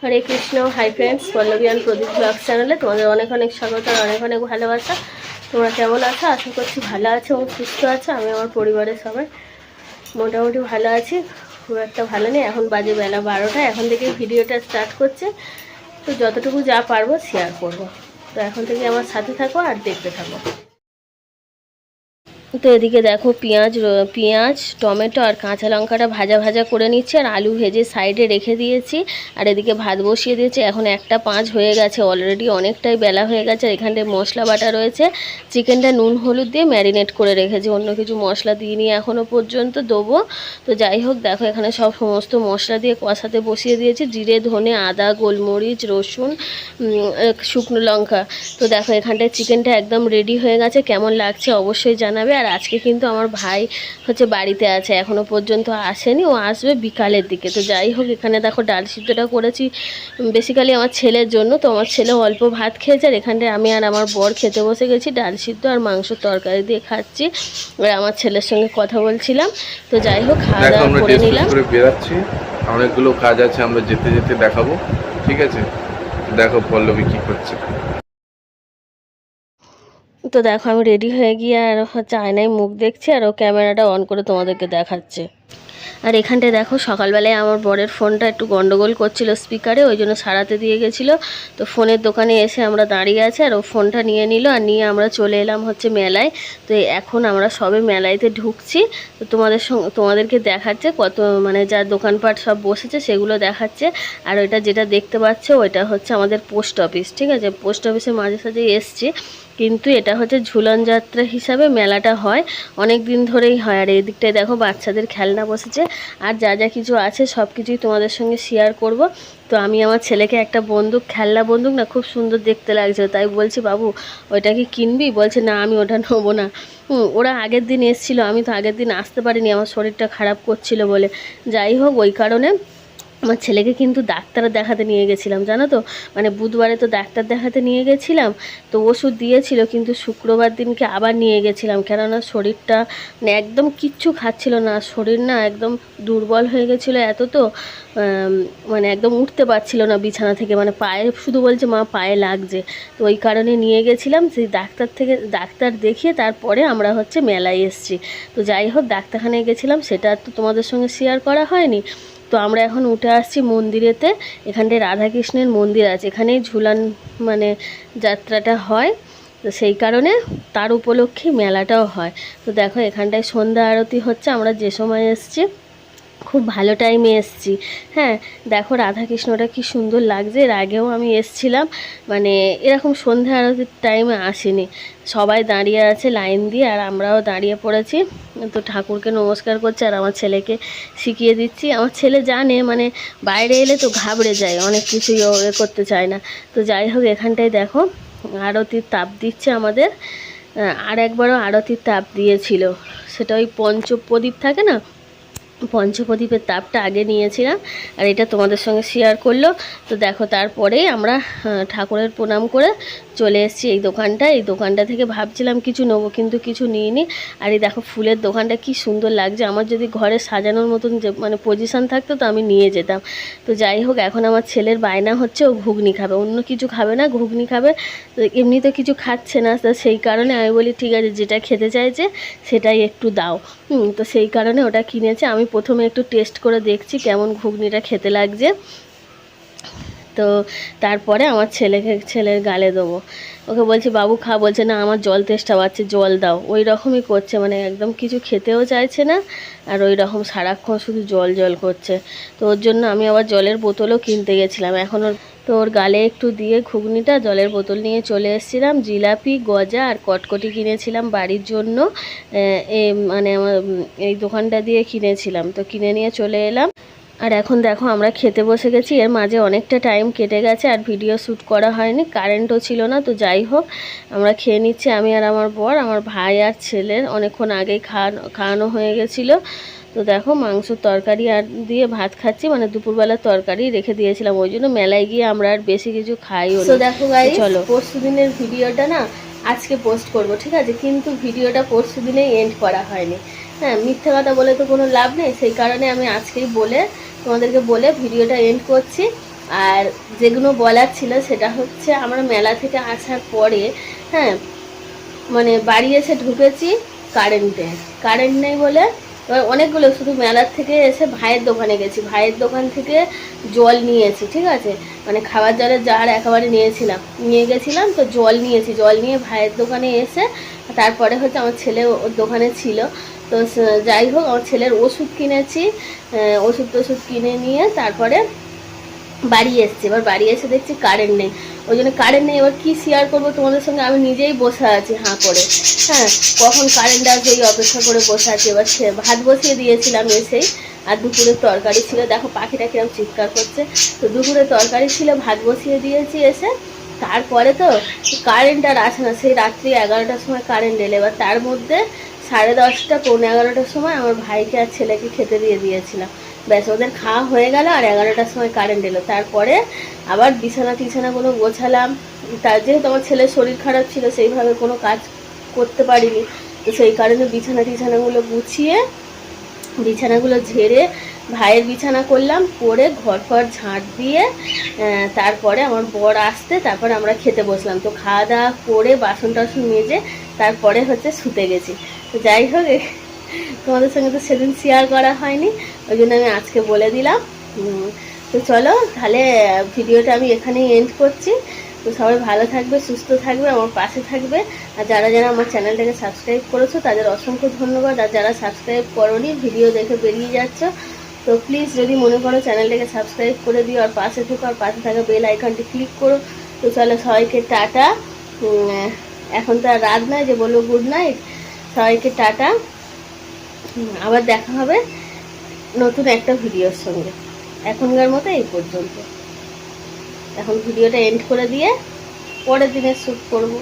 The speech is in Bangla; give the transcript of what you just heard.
Hare Krishna. Hi friends, Pallavi and Pradeep blog চ্যানেলে তোমাদের অনেক অনেক স্বাগত আর অনেক অনেক ভালোবাসা। তোমরা কেমন আছো? আশা করছি ভালো আছো এবং সুস্থ আছো। আমি আমার পরিবারের সবাই মোটামুটি ভালো আছি, খুব একটা ভালো নেই। এখন বাজে বেলা 12টা, এখন থেকেই ভিডিওটা স্টার্ট করছে। তো যতটুকু যা পারবো শেয়ার করব। তো এখন থেকে আমার সাথে থাকো আর দেখতে থাকো। তো এদিকে দেখো পেঁয়াজ টমেটো আর কাঁচা লঙ্কাটা ভাজা ভাজা করে নিচ্ছি, আর আলু ভেজে সাইডে রেখে দিয়েছি। আর এদিকে ভাত বসিয়ে দিয়েছি। এখন 1:05 হয়ে গেছে, অলরেডি অনেকটাই বেলা হয়ে গেছে। আর এখানটায় মশলা বাটা রয়েছে, চিকেনটা নুন হলুদ দিয়ে ম্যারিনেট করে রেখেছি, অন্য কিছু মশলা দিইনি এখনও পর্যন্ত, দেবো। তো যাই হোক, দেখো এখানে সমস্ত মশলা দিয়ে কষাতে বসিয়ে দিয়েছি, জিরে ধনে আদা গোলমরিচ রসুন শুকনো লঙ্কা। তো দেখো এখানটায় চিকেনটা একদম রেডি হয়ে গেছে। কেমন লাগছে অবশ্যই জানাবে। আর আজকে কিন্তু আমার ভাই বাড়িতে আছে, এখনও পর্যন্ত আসেনি, ও আসবে বিকালের দিকে। তো যাই হোক, এখানে দেখো ডাল সিদ্ধটা করেছি বেসিক্যালি আমার ছেলের জন্য। তো আমার ছেলে অল্প ভাত খেয়েছে, আর এখানটায় আমি আর আমার বর খেতে বসে গেছি, ডাল সিদ্ধ আর মাংসর তরকারি দিয়ে খাচ্ছি। আর আমার ছেলের সঙ্গে কথা বলছিলাম। তো যাই হোক, খাওয়া দাওয়া করে নিলাম। বেরাচ্ছি, অনেকগুলো কাজ আছে, আমরা যেতে যেতে দেখাবো। ঠিক আছে, দেখো পল্লবী কি করছে। তো দেখো আমি রেডি হয়ে গিয়ে আর আয়নায় মুখ দেখছি, আর ও ক্যামেরাটা অন করে তোমাদেরকে দেখাচ্ছে। আর এখানটায় দেখো সকালবেলায় আমার বরের ফোনটা একটু গন্ডগোল করছিল স্পিকারে, ওই জন্য সারাতে দিয়ে গেছিলো। তো ফোনের দোকানে এসে আমরা দাঁড়িয়ে আছি, আর ও ফোনটা নিয়ে নিল, আর নিয়ে আমরা চলে এলাম মেলায়। তো এখন আমরা সবে মেলাইতে ঢুকছি। তো তোমাদেরকে দেখাচ্ছে কত যা দোকানপাট সব বসেছে সেগুলো দেখাচ্ছে। আর ওইটা যেটা দেখতে পাচ্ছ ওইটা হচ্ছে আমাদের পোস্ট অফিস। ঠিক আছে, পোস্ট অফিসে মাঝে সাঝে এসছি, কিন্তু এটা হচ্ছে ঝুলন যাত্রা হিসাবে মেলাটা হয়, অনেক দিন ধরেই হয়। আর এই দিকটায় দেখো বাচ্চাদের খেলনা বসেছে, আর যা যা কিছু আছে সব কিছুই তোমাদের সঙ্গে শেয়ার করব। তো আমি আমার ছেলেকে একটা খেলনা বন্দুক না খুব সুন্দর দেখতে লাগছে, তাই বলছি বাবু ওইটা কি কিনবি? বলছে না আমি ওটা নেবো না। ওরা আগের দিন এসেছিলো, আমি তো আগের দিন আসতে পারিনি, আমার শরীরটা খারাপ করছিল বলে। যাই হোক, ওই কারণে আমার ছেলেকে কিন্তু ডাক্তার দেখাতে নিয়ে গেছিলাম, জানো তো। বুধবারে তো ডাক্তার দেখাতে নিয়ে গেছিলাম, তো ওষুধ দিয়েছিল, কিন্তু শুক্রবার দিনকে আবার নিয়ে গেছিলাম, কেননা শরীরটা একদম কিচ্ছু খাচ্ছিল না, শরীর না একদম দুর্বল হয়ে গেছিলো এত। তো একদম উঠতে পারছিল না বিছানা থেকে, পায়ে শুধু বলছে মা পায়ে লাগছে। তো ওই কারণে নিয়ে গেছিলাম, সেই ডাক্তার দেখিয়ে তারপরে আমরা মেলায় এসেছি। তো যাই হোক, ডাক্তারখানায় গেছিলাম, সেটা তো তোমাদের সঙ্গে শেয়ার করা হয়নি। তো আমরা এখন উঠে আসছি মন্দিরেতে, এখানটায় রাধাকৃষ্ণের মন্দির আছে, এখানেই ঝুলান যাত্রাটা হয়। তো সেই কারণে তার উপলক্ষে মেলাটাও হয়। তো দেখো এখানটায় সন্ধ্যা আরতি হচ্ছে, আমরা যে সময় এসেছি খুব ভালো টাইমে এসেছি। হ্যাঁ, দেখো রাধাকৃষ্ণটা কি সুন্দর লাগছে। এর আগেও আমি এসেছিলাম, এরকম সন্ধ্যা আরতির টাইমে আসিনি। সবাই দাঁড়িয়ে আছে লাইন দিয়ে, আর আমরাও দাঁড়িয়ে পড়েছি। তো ঠাকুরকে নমস্কার করছে, আর আমার ছেলেকে শিখিয়ে দিচ্ছি। আমার ছেলে জানে, বাইরে এলে তো ঘাবড়ে যায়, অনেক কিছুই করতে চায় না। তো যাই হোক, এখানটায় দেখো আরতির তাপ দিচ্ছে আমাদের। আর একবারও আরতির তাপ দিয়েছিল, সেটা ওই পঞ্চপ্রদীপ থাকে না, পঞ্চপ্রদীপের তাপটা আগে নিয়েছিলাম, আর এটা তোমাদের সঙ্গে শেয়ার করলো। তো দেখো তারপরেই আমরা ঠাকুরের প্রণাম করে চলে এসেছি এই দোকানটা থেকে ভাবছিলাম কিছু নেবো, কিন্তু কিছু নিইনি। আর এই দেখো ফুলের দোকানটা কি সুন্দর লাগছে, আমার যদি ঘরে সাজানোর মতন যে পজিশান থাকতো তো আমি নিয়ে যেতাম। তো যাই হোক, এখন আমার ছেলের বায়না হচ্ছে ও ঘুগনি খাবে, অন্য কিছু খাবে না, ঘুগনি খাবে। তো এমনি তো কিছু খাচ্ছে না, তো সেই কারণে আমি বলি ঠিক আছে, যেটা খেতে চাইছে সেটাই একটু দাও। তো সেই কারণে ওটা কিনেছে। আমি প্রথমে একটু টেস্ট করে দেখছি কেমন ঘুগনিটা খেতে লাগছে, তো তারপরে আমার ছেলের গালে দেবো। ওকে বলছি বাবু খা, বলছে না আমার জল তেষ্টা পাচ্ছে, জল দাও। ওই রকমই করছে, একদম কিছু খেতেও চাইছে না, আর ওই রকম সারাক্ষণ শুধু জল জল করছে। তো ওর জন্য আমি আবার জলের বোতলও কিনতে গেছিলাম, এখন ওর গালে একটু দিয়ে ঘুগনিটা জলের বোতল নিয়ে চলে এসেছিলাম। জিলাপি গজা আর কটকটি কিনেছিলাম বাড়ির জন্য, আমার এই দোকানটা দিয়ে কিনেছিলাম। তো কিনে নিয়ে চলে এলাম, আর এখন দেখো আমরা খেতে বসে গেছি। এর মাঝে অনেকটা টাইম কেটে গেছে, আর ভিডিও শ্যুট করা হয়নি, কারেন্টও ছিল না। তো যাই হোক, আমরা খেয়ে নিচ্ছি, আমি আর আমার বর। আমার ভাই আর ছেলের অনেকক্ষণ আগেই খাওয়ানো হয়ে গেছিলো। তো দেখো মাংসর তরকারি আর দিয়ে ভাত খাচ্ছি, দুপুরবেলার তরকারি রেখে দিয়েছিলাম, ওই জন্য মেলায় গিয়ে আমরা আর বেশি কিছু খাইও না। তো দেখো গাইস, চলো পরশু দিনের ভিডিওটা না আজকে পোস্ট করব, ঠিক আছে, কিন্তু ভিডিওটা পরশু দিনেই এন্ড করা হয়নি। হ্যাঁ, মিথ্যে কথা বলে তো কোনো লাভ নেই, সেই কারণে আমি আজকেই তোমাদেরকে বলে ভিডিওটা এন্ড করছি। আর যেগুলো বলার ছিল সেটা হচ্ছে আমরা মেলা থেকে আসার পরে, হ্যাঁ, মানে বাড়ি এসে ঢুকেছি, কারেন্ট নেই বলে এবার অনেকগুলো, শুধু মেলার থেকে এসে ভাইয়ের দোকানে গেছি, ভাইয়ের দোকান থেকে জল নিয়েছি, ঠিক আছে, মানে খাবার জলের জার একেবারে নিয়ে গেছিলাম, তো জল নিয়েছি, জল নিয়ে ভাইয়ের দোকানে এসে তারপরে হচ্ছে আমার ছেলে ওর দোকানে ছিল, তো যাই হোক আমার ছেলের ওষুধ কিনেছি, ওষুধ কিনে নিয়ে তারপরে বাড়ি এসছি। এবার বাড়ি এসে দেখছি কারেন্ট নেই, ওই জন্য কারেন্ট নেই, এবার কী শেয়ার করবো তোমাদের সঙ্গে, আমি নিজেই বসে আছি হাঁ করে, হ্যাঁ, কখন কারেন্ট আসবে এই অপেক্ষা করে বসে আছি। এবার ভাত বসিয়ে দিয়েছিলাম এসেই, আর দুপুরের তরকারি ছিল, দেখো পাখিটা কিরম চিৎকার করছে, তো দুপুরের তরকারি ছিল, ভাত বসিয়ে দিয়েছি এসে, তারপরে তো কারেন্ট আর আসে না, সেই রাত্রি 11টার সময় কারেন্ট এলে, এবার তার মধ্যে 10:30 পৌনে 11টার সময় আমার ভাইকে আর ছেলেকে খেতে দিয়ে দিয়েছিলাম, ব্যাস ওদের খাওয়া হয়ে গেল, আর 11টার সময় কারেন্ট এলো। তারপরে আবার বিছানাগুলো গোছালাম, তার যেহেতু আমার ছেলের শরীর খারাপ ছিল সেইভাবে কোনো কাজ করতে পারিনি, তো সেই কারণে বিছানাগুলো গুছিয়ে বিছানাগুলো ঝেড়ে ভাইয়ের বিছানা করলাম, করে ঘর ঝাঁট দিয়ে তারপরে আমার বর আসতে তারপরে আমরা খেতে বসলাম, তো খাওয়া দাওয়া করে বাসন টাসন মেজে তারপরে হচ্ছে শুতে গেছি। তো যাই হোক, তোমাদের সঙ্গে তো সেদিন শেয়ার করা হয়নি, ওই জন্য আমি আজকে বলে দিলাম। তো চলো তাহলে ভিডিওটা আমি এখানেই এন্ড করছি। তো সবাই ভালো থাকবে, সুস্থ থাকবে, আমার পাশে থাকবে, আর যারা আমার চ্যানেলটাকে সাবস্ক্রাইব করেছো তাদের অসংখ্য ধন্যবাদ, আর যারা সাবস্ক্রাইব করোনি ভিডিও দেখে বেরিয়ে যাচ্ছ, তো প্লিজ যদি মনে করো চ্যানেলটাকে সাবস্ক্রাইব করে দিও, আর পাশে থেকো, আর পাশে থাকা বেল আইকনটি ক্লিক করো। তো চলো সবাইকে টাটা, এখন তো আর রাত নয় যে বলবো গুড নাইট, সবাইকে টাটা, আবার দেখা হবে নতুন একটা ভিডিওর সঙ্গে। এখনকার মতো এই পর্যন্ত, এখন ভিডিওটা এন্ড করে দিয়ে পরের দিনের শ্যুট করবো।